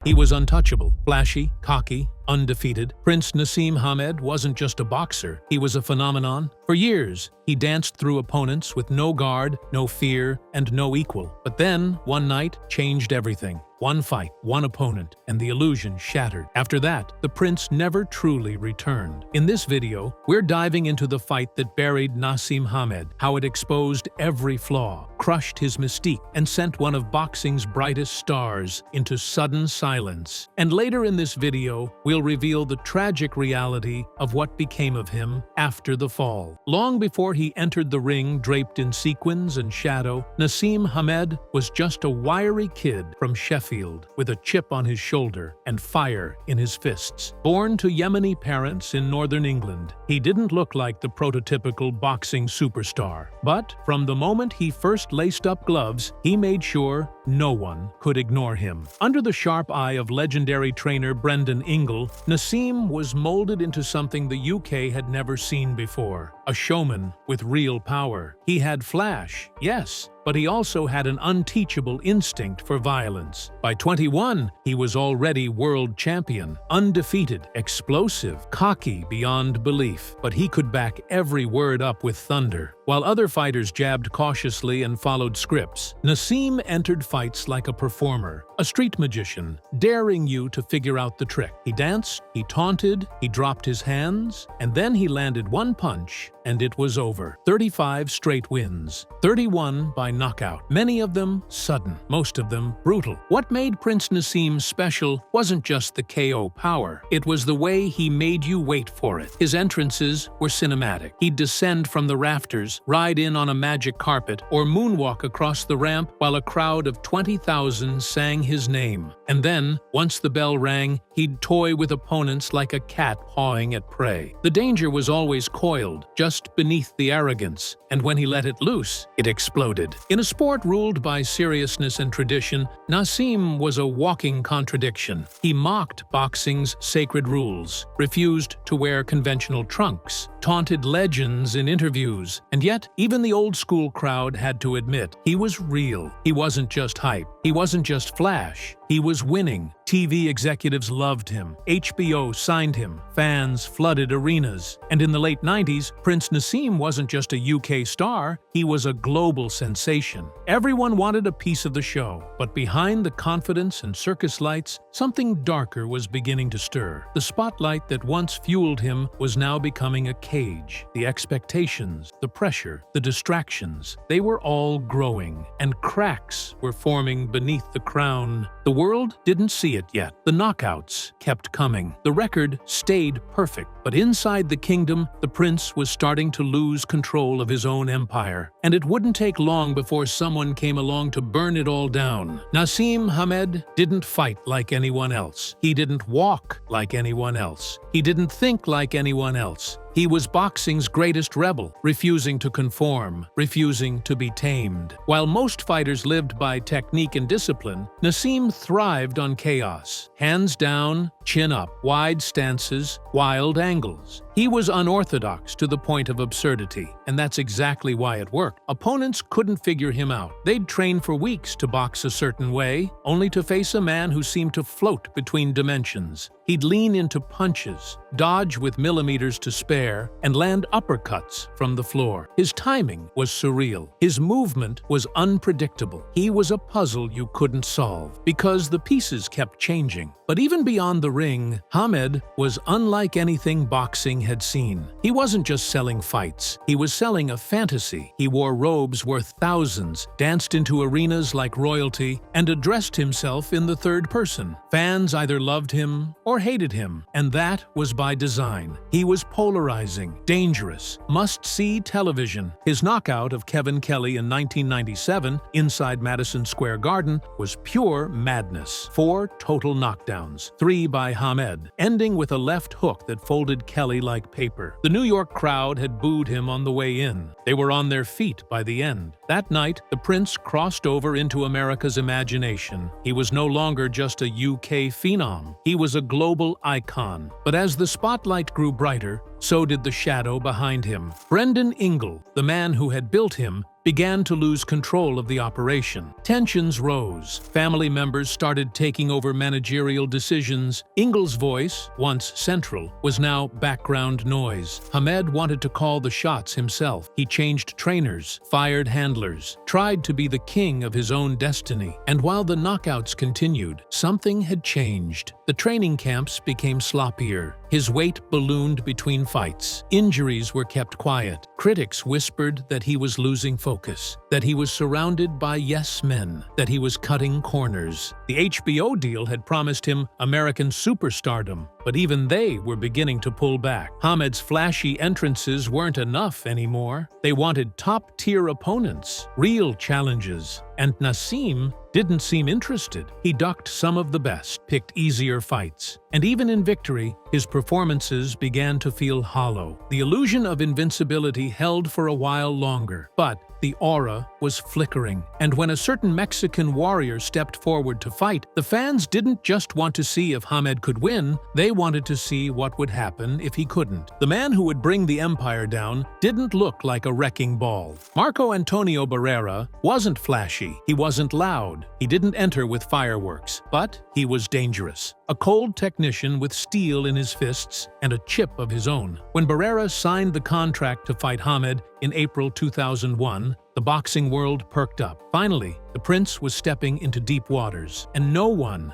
He was untouchable, flashy, cocky, undefeated. Prince Naseem Hamed wasn't just a boxer, he was a phenomenon. For years, he danced through opponents with no guard, no fear, and no equal. But then, one night, changed everything. One fight, one opponent, and the illusion shattered. After that, the prince never truly returned. In this video, we're diving into the fight that buried Naseem Hamed, how it exposed every flaw, crushed his mystique, and sent one of boxing's brightest stars into sudden silence. And later in this video, we'll reveal the tragic reality of what became of him after the fall. Long before he entered the ring draped in sequins and shadow, Naseem Hamed was just a wiry kid from Sheffield with a chip on his shoulder and fire in his fists. Born to Yemeni parents in northern England, he didn't look like the prototypical boxing superstar. But from the moment he first laced up gloves, he made sure no one could ignore him. Under the sharp eye of legendary trainer Brendan Ingle, Naseem was molded into something the UK had never seen before. A showman with real power. He had flash, yes, but he also had an unteachable instinct for violence. By 21, he was already world champion, undefeated, explosive, cocky beyond belief. But he could back every word up with thunder. While other fighters jabbed cautiously and followed scripts, Naseem entered fights like a performer, a street magician, daring you to figure out the trick. He danced, he taunted, he dropped his hands, and then he landed one punch, and it was over. 35 straight wins, 31 by knockout, many of them sudden, most of them brutal. What made Prince Naseem special wasn't just the KO power, it was the way he made you wait for it. His entrances were cinematic. He'd descend from the rafters, ride in on a magic carpet, or moonwalk across the ramp while a crowd of 20,000 sang his name. And then, once the bell rang, he'd toy with opponents like a cat pawing at prey. The danger was always coiled, just beneath the arrogance, and when he let it loose, it exploded. In a sport ruled by seriousness and tradition, Naseem was a walking contradiction. He mocked boxing's sacred rules, refused to wear conventional trunks, taunted legends in interviews, and yet, even the old-school crowd had to admit, he was real. He wasn't just hype. He wasn't just flash. He was winning. TV executives loved him. HBO signed him. Fans flooded arenas. And in the late 90s, Prince Naseem wasn't just a UK star, he was a global sensation. Everyone wanted a piece of the show. But behind the confidence and circus lights, something darker was beginning to stir. The spotlight that once fueled him was now becoming a cage. The expectations, the pressure, the distractions, they were all growing, and cracks were forming beneath the crown. The world didn't see it yet. The knockouts kept coming. The record stayed perfect. But inside the kingdom, the prince was starting to lose control of his own empire. And it wouldn't take long before someone came along to burn it all down. Naseem Hamed didn't fight like anyone else. He didn't walk like anyone else. He didn't think like anyone else. He was boxing's greatest rebel, refusing to conform, refusing to be tamed. While most fighters lived by technique and discipline, Naseem thrived on chaos. Hands down, chin up, wide stances, wild angles. He was unorthodox to the point of absurdity, and that's exactly why it worked. Opponents couldn't figure him out. They'd train for weeks to box a certain way, only to face a man who seemed to float between dimensions. He'd lean into punches, dodge with millimeters to spare, and land uppercuts from the floor. His timing was surreal. His movement was unpredictable. He was a puzzle you couldn't solve, because the pieces kept changing. But even beyond the ring, Hamed was unlike anything boxing had seen. He wasn't just selling fights. He was selling a fantasy. He wore robes worth thousands, danced into arenas like royalty, and addressed himself in the third person. Fans either loved him or hated him, and that was by design. He was polarizing, dangerous, must-see television. His knockout of Kevin Kelly in 1997 inside Madison Square Garden was pure madness. 4 total knockdowns, 3 by Hamed, ending with a left hook that folded Kelly like paper. The New York crowd had booed him on the way in. They were on their feet by the end. That night, the prince crossed over into America's imagination. He was no longer just a UK phenom. He was a global icon. But as the spotlight grew brighter, so did the shadow behind him. Brendan Ingle, the man who had built him, began to lose control of the operation. Tensions rose. Family members started taking over managerial decisions. Ingle's voice, once central, was now background noise. Hamed wanted to call the shots himself. He changed trainers, fired handlers, tried to be the king of his own destiny. And while the knockouts continued, something had changed. The training camps became sloppier. His weight ballooned between fights. Injuries were kept quiet. Critics whispered that he was losing focus, that he was surrounded by yes men, that he was cutting corners. The HBO deal had promised him American superstardom, but even they were beginning to pull back. Hamed's flashy entrances weren't enough anymore. They wanted top-tier opponents, real challenges. And Naseem didn't seem interested. He ducked some of the best, picked easier fights. And even in victory, his performances began to feel hollow. The illusion of invincibility held for a while longer, but the aura was flickering. And when a certain Mexican warrior stepped forward to fight, the fans didn't just want to see if Hamed could win, they wanted to see what would happen if he couldn't. The man who would bring the empire down didn't look like a wrecking ball. Marco Antonio Barrera wasn't flashy, he wasn't loud, he didn't enter with fireworks, but he was dangerous. A cold technician with steel in his fists and a chip of his own. When Barrera signed the contract to fight Hamed in April 2001, the boxing world perked up. Finally, the prince was stepping into deep waters, and no one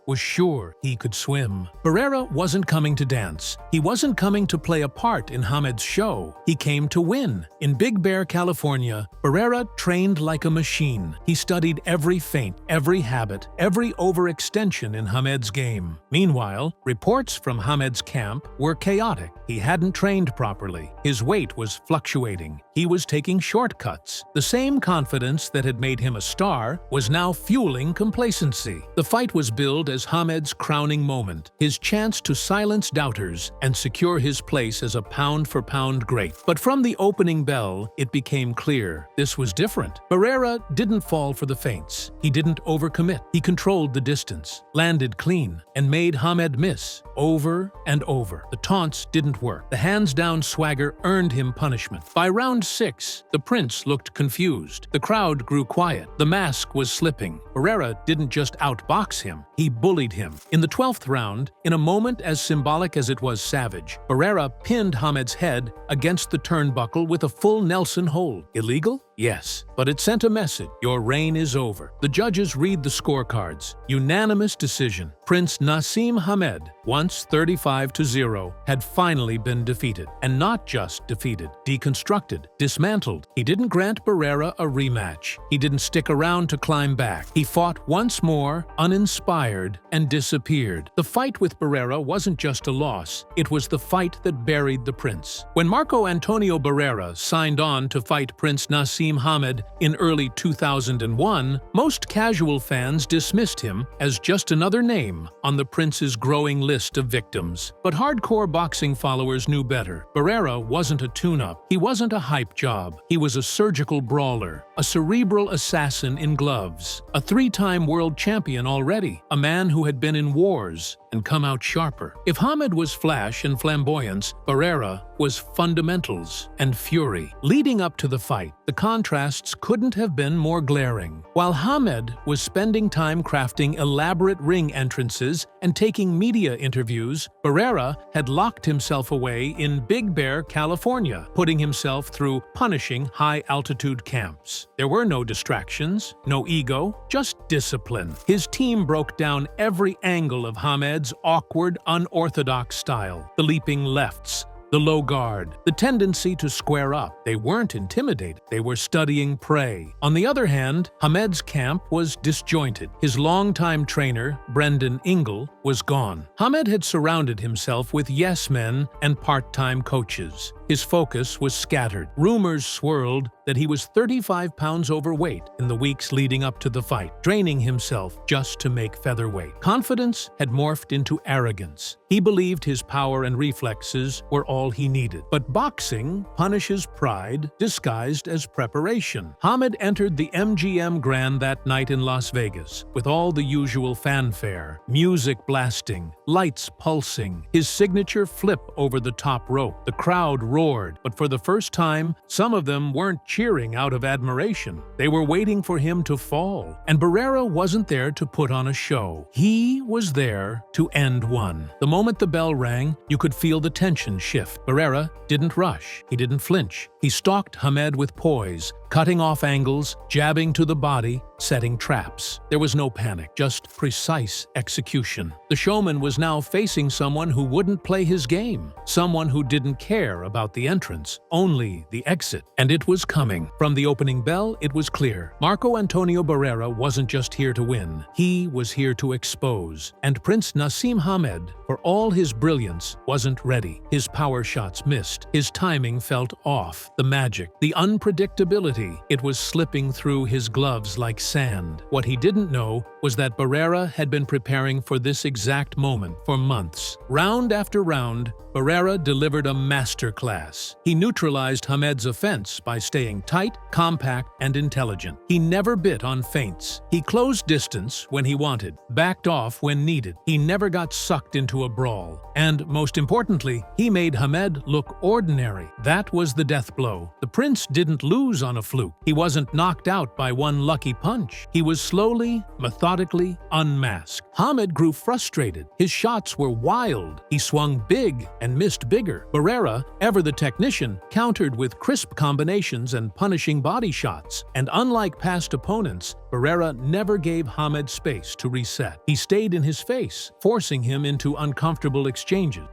was sure he could swim. Barrera wasn't coming to dance. He wasn't coming to play a part in Hamed's show. He came to win. In Big Bear, California, Barrera trained like a machine. He studied every feint, every habit, every overextension in Hamed's game. Meanwhile, reports from Hamed's camp were chaotic. He hadn't trained properly. His weight was fluctuating. He was taking shortcuts. The same confidence that had made him a star was now fueling complacency. The fight was billed as Hamed's crowning moment, his chance to silence doubters and secure his place as a pound-for-pound great. But from the opening bell, it became clear this was different. Barrera didn't fall for the feints. He didn't overcommit. He controlled the distance, landed clean, and made Hamed miss over and over. The taunts didn't work. The hands-down swagger earned him punishment. By round 6, the prince looked confused. The crowd grew quiet. The mask was slipping. Barrera didn't just outbox him, he bullied him. In the 12th round, in a moment as symbolic as it was savage, Barrera pinned Hamed's head against the turnbuckle with a full Nelson hold. Illegal? Yes, but it sent a message. Your reign is over. The judges read the scorecards. Unanimous decision. Prince Naseem Hamed, once 35-0, had finally been defeated. And not just defeated, deconstructed, dismantled. He didn't grant Barrera a rematch. He didn't stick around to climb back. He fought once more, uninspired, and disappeared. The fight with Barrera wasn't just a loss. It was the fight that buried the prince. When Marco Antonio Barrera signed on to fight Prince Naseem Hamed in early 2001, most casual fans dismissed him as just another name on the prince's growing list of victims. But hardcore boxing followers knew better. Barrera wasn't a tune-up. He wasn't a hype job. He was a surgical brawler, a cerebral assassin in gloves, a 3-time world champion already, a man who had been in wars and come out sharper. If Hamed was flash and flamboyance, Barrera was fundamentals and fury. Leading up to the fight, the contrasts couldn't have been more glaring. While Hamed was spending time crafting elaborate ring entrances and taking media interviews, Barrera had locked himself away in Big Bear, California, putting himself through punishing high-altitude camps. There were no distractions, no ego, just discipline. His team broke down every angle of Hamed's awkward, unorthodox style. The leaping lefts, the low guard, the tendency to square up. They weren't intimidated, they were studying prey. On the other hand, Hamed's camp was disjointed. His longtime trainer, Brendan Ingle, was gone. Hamed had surrounded himself with yes-men and part-time coaches. His focus was scattered. Rumors swirled that he was 35 pounds overweight in the weeks leading up to the fight, draining himself just to make featherweight. Confidence had morphed into arrogance. He believed his power and reflexes were all he needed. But boxing punishes pride disguised as preparation. Hamed entered the MGM Grand that night in Las Vegas with all the usual fanfare, music blasting, lights pulsing, his signature flip over the top rope. The crowd roared, but for the first time, some of them weren't cheering out of admiration. They were waiting for him to fall. And Barrera wasn't there to put on a show. He was there to end one. The moment the bell rang, you could feel the tension shift. Barrera didn't rush. He didn't flinch. He stalked Hamed with poise, cutting off angles, jabbing to the body, setting traps. There was no panic, just precise execution. The showman was now facing someone who wouldn't play his game, someone who didn't care about the entrance, only the exit. And it was coming. From the opening bell, it was clear. Marco Antonio Barrera wasn't just here to win. He was here to expose. And Prince Naseem Hamed, for all his brilliance, wasn't ready. His power shots missed. His timing felt off. The magic, the unpredictability, it was slipping through his gloves like sand. What he didn't know was that Barrera had been preparing for this exact moment for months. Round after round, Barrera delivered a masterclass. He neutralized Hamed's offense by staying tight, compact, and intelligent. He never bit on feints. He closed distance when he wanted, backed off when needed. He never got sucked into a brawl. And most importantly, he made Hamed look ordinary. That was the death blow. The prince didn't lose on a fluke. He wasn't knocked out by one lucky punch. He was slowly, methodically unmasked. Hamed grew frustrated. His shots were wild. He swung big and missed bigger. Barrera, ever the technician, countered with crisp combinations and punishing body shots. And unlike past opponents, Barrera never gave Hamed space to reset. He stayed in his face, forcing him into uncomfortable exchanges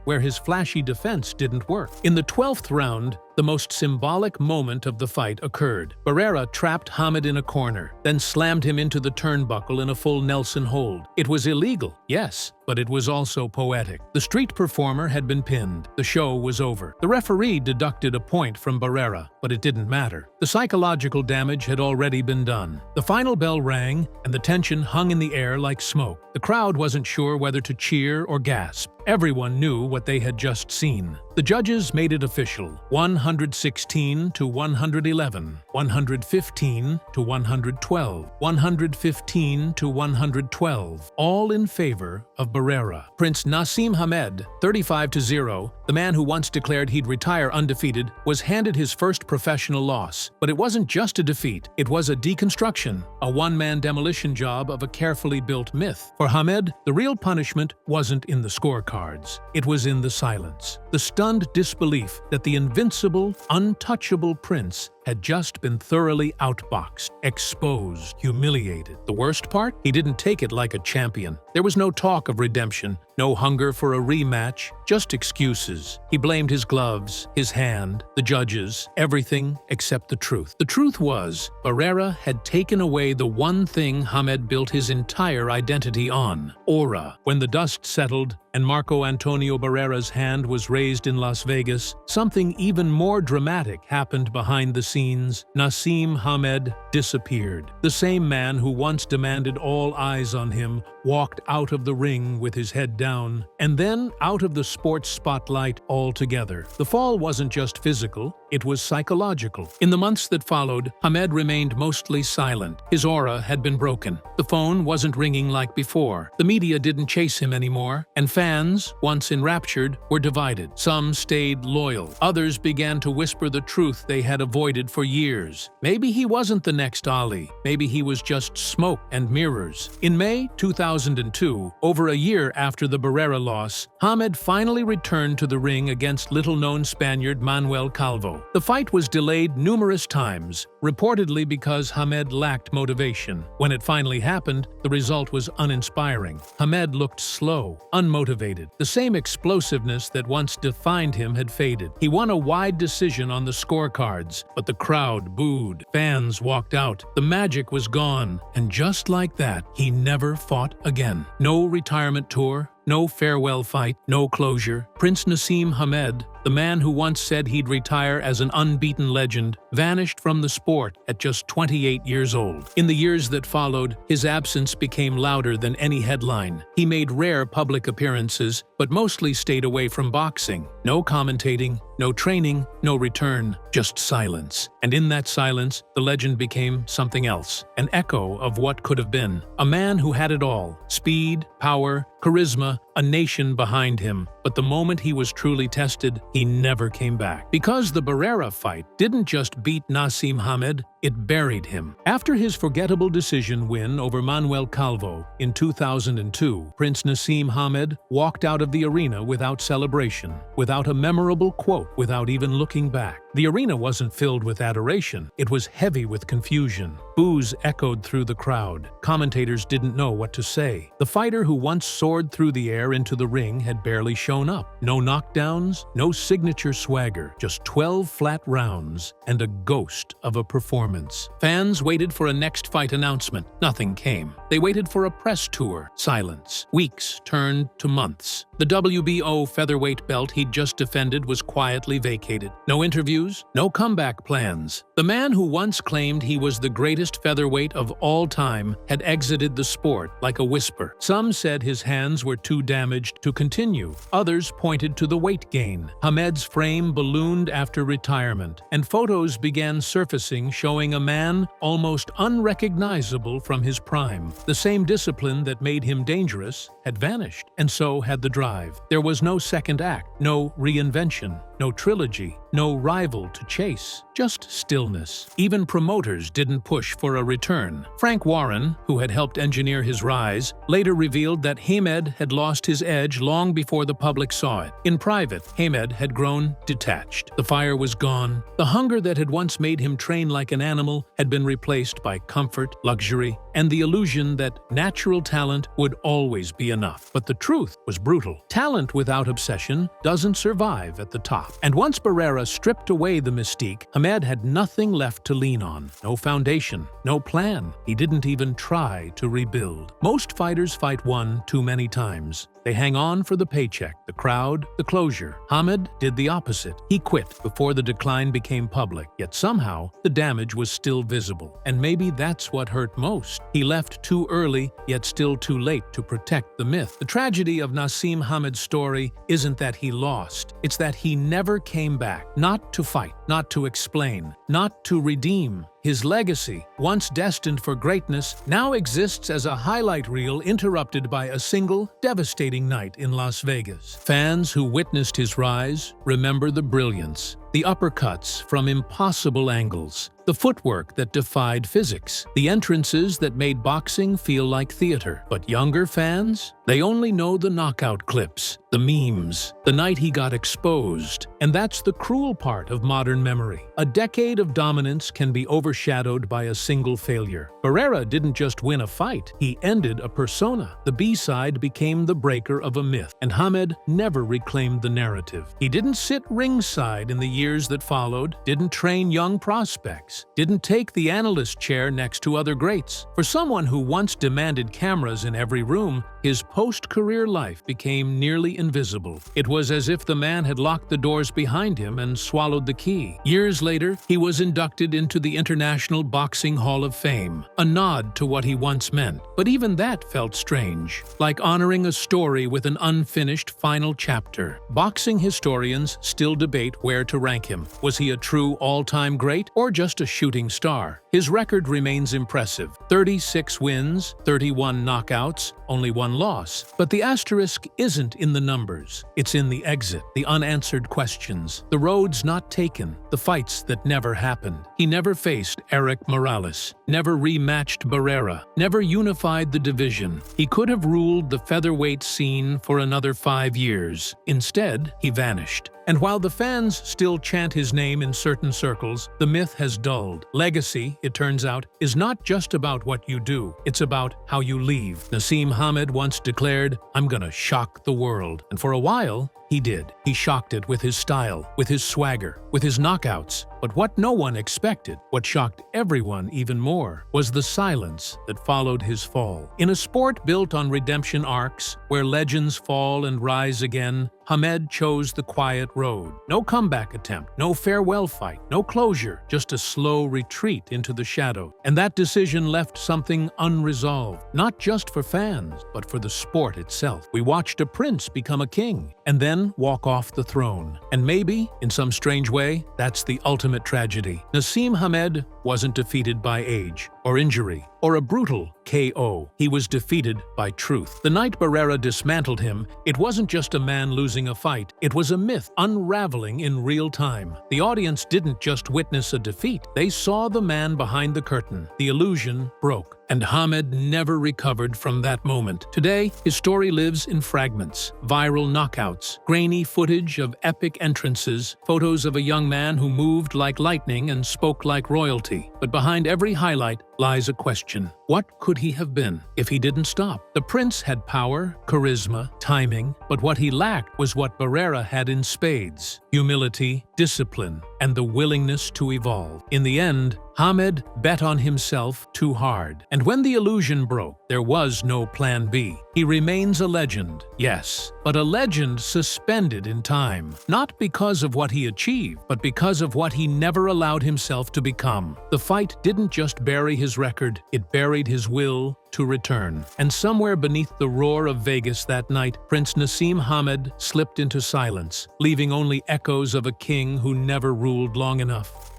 where his flashy defense didn't work. In the 12th round, the most symbolic moment of the fight occurred. Barrera trapped Hamed in a corner, then slammed him into the turnbuckle in a full Nelson hold. It was illegal, yes, but it was also poetic. The street performer had been pinned. The show was over. The referee deducted a point from Barrera, but it didn't matter. The psychological damage had already been done. The final bell rang, and the tension hung in the air like smoke. The crowd wasn't sure whether to cheer or gasp. Everyone knew what they had just seen. The judges made it official. 116 to 111, 115 to 112, 115 to 112, all in favor of Barrera. Prince Naseem Hamed, 35-0, the man who once declared he'd retire undefeated, was handed his first professional loss. But it wasn't just a defeat, it was a deconstruction, a one-man demolition job of a carefully built myth. For Hamed, the real punishment wasn't in the scorecards, it was in the silence. The stunned disbelief that the invincible, untouchable prince had just been thoroughly outboxed, exposed, humiliated. The worst part? He didn't take it like a champion. There was no talk of redemption, no hunger for a rematch, just excuses. He blamed his gloves, his hand, the judges, everything except the truth. The truth was, Barrera had taken away the one thing Hamed built his entire identity on: aura. When the dust settled and Marco Antonio Barrera's hand was raised in Las Vegas, something even more dramatic happened behind the scenes. Naseem Hamed disappeared. The same man who once demanded all eyes on him walked out of the ring with his head down, and then out of the sports spotlight altogether. The fall wasn't just physical, it was psychological. In the months that followed, Hamed remained mostly silent. His aura had been broken. The phone wasn't ringing like before. The media didn't chase him anymore, and fans, once enraptured, were divided. Some stayed loyal. Others began to whisper the truth they had avoided for years. Maybe he wasn't the next Ali. Maybe he was just smoke and mirrors. In May 2002, over a year after the Barrera loss, Hamed finally returned to the ring against little-known Spaniard Manuel Calvo. The fight was delayed numerous times, reportedly because Hamed lacked motivation. When it finally happened, the result was uninspiring. Hamed looked slow, unmotivated. The same explosiveness that once defined him had faded. He won a wide decision on the scorecards, but the crowd booed. Fans walked out. The magic was gone, and just like that, he never fought again. No retirement tour, no farewell fight, no closure. Prince Naseem Hamed, the man who once said he'd retire as an unbeaten legend, vanished from the sport at just 28 years old. In the years that followed, his absence became louder than any headline. He made rare public appearances, but mostly stayed away from boxing. No commentating, no training, no return, just silence. And in that silence, the legend became something else, an echo of what could have been. A man who had it all: speed, power, charisma, a nation behind him. But the moment he was truly tested, he never came back. Because the Barrera fight didn't just beat Naseem Hamed, it buried him. After his forgettable decision win over Manuel Calvo in 2002, Prince Naseem Hamed walked out of the arena without celebration, without a memorable quote, without even looking back. The arena wasn't filled with adoration. It was heavy with confusion. Boos echoed through the crowd. Commentators didn't know what to say. The fighter who once soared through the air into the ring had barely shown up. No knockdowns, no signature swagger, just 12 flat rounds and a ghost of a performance. Fans waited for a next fight announcement. Nothing came. They waited for a press tour. Silence. Weeks turned to months. The WBO featherweight belt he'd just defended was quietly vacated. No interviews, no comeback plans. The man who once claimed he was the greatest featherweight of all time had exited the sport like a whisper. Some said his hands were too damaged to continue. Others pointed to the weight gain. Hamed's frame ballooned after retirement, and photos began surfacing showing a man almost unrecognizable from his prime. The same discipline that made him dangerous had vanished, and so had the drive. There was no second act, no reinvention, no trilogy, no rival to chase, just stillness. Even promoters didn't push for a return. Frank Warren, who had helped engineer his rise, later revealed that Hamed had lost his edge long before the public saw it. In private, Hamed had grown detached. The fire was gone. The hunger that had once made him train like an animal had been replaced by comfort, luxury, and the illusion that natural talent would always be enough. But the truth was brutal. Talent without obsession doesn't survive at the top. And once Barrera stripped away the mystique, Hamed had nothing left to lean on. No foundation, no plan. He didn't even try to rebuild. Most fighters fight one too many times. They hang on for the paycheck, the crowd, the closure. Hamed did the opposite. He quit before the decline became public, yet somehow the damage was still visible. And maybe that's what hurt most. He left too early, yet still too late to protect the myth. The tragedy of Naseem Hamed's story isn't that he lost. It's that he never came back. Not to fight, not to explain, not to redeem. His legacy, once destined for greatness, now exists as a highlight reel interrupted by a single, devastating night in Las Vegas. Fans who witnessed his rise remember the brilliance, the uppercuts from impossible angles, the footwork that defied physics, the entrances that made boxing feel like theater. But younger fans? They only know the knockout clips, the memes, the night he got exposed. And that's the cruel part of modern memory. A decade of dominance can be overshadowed by a single failure. Barrera didn't just win a fight, he ended a persona. The B-side became the breaker of a myth, and Hamed never reclaimed the narrative. He didn't sit ringside in the years that followed, didn't train young prospects, didn't take the analyst chair next to other greats. For someone who once demanded cameras in every room, his post-career life became nearly invisible. It was as if the man had locked the doors behind him and swallowed the key. Years later, he was inducted into the International Boxing Hall of Fame, a nod to what he once meant. But even that felt strange, like honoring a story with an unfinished final chapter. Boxing historians still debate where to rank him. Was he a true all-time great or just a shooting star? His record remains impressive. 36 wins, 31 knockouts, only one loss. But the asterisk isn't in the numbers. It's in the exit, the unanswered questions, the roads not taken, the fights that never happened. He never faced Eric Morales, never rematched Barrera, never unified the division. He could have ruled the featherweight scene for another 5 years. Instead, he vanished. And while the fans still chant his name in certain circles, the myth has dulled. Legacy, it turns out, is not just about what you do, it's about how you leave. Naseem Hamed once declared, "I'm gonna shock the world." And for a while, he did. He shocked it with his style, with his swagger, with his knockouts. But what no one expected, what shocked everyone even more, was the silence that followed his fall. In a sport built on redemption arcs, where legends fall and rise again, Hamed chose the quiet road. No comeback attempt, no farewell fight, no closure, just a slow retreat into the shadow. And that decision left something unresolved, not just for fans, but for the sport itself. We watched a prince become a king, and then walk off the throne. And maybe, in some strange way, that's the ultimate tragedy. Naseem Hamed wasn't defeated by age or injury. or a brutal KO. He was defeated by truth. The night Barrera dismantled him, it wasn't just a man losing a fight, it was a myth unraveling in real time. The audience didn't just witness a defeat, they saw the man behind the curtain. The illusion broke, and Hamed never recovered from that moment. Today, his story lives in fragments, viral knockouts, grainy footage of epic entrances, photos of a young man who moved like lightning and spoke like royalty. But behind every highlight lies a question. What could he have been if he didn't stop? The prince had power, charisma, timing, but what he lacked was what Barrera had in spades: humility, discipline, and the willingness to evolve. In the end, Hamed bet on himself too hard. And when the illusion broke, there was no plan B. He remains a legend, yes, but a legend suspended in time. Not because of what he achieved, but because of what he never allowed himself to become. The fight didn't just bury his record, it buried his will to return. And somewhere beneath the roar of Vegas that night, Prince Naseem Hamed slipped into silence, leaving only echoes of a king who never ruled long enough.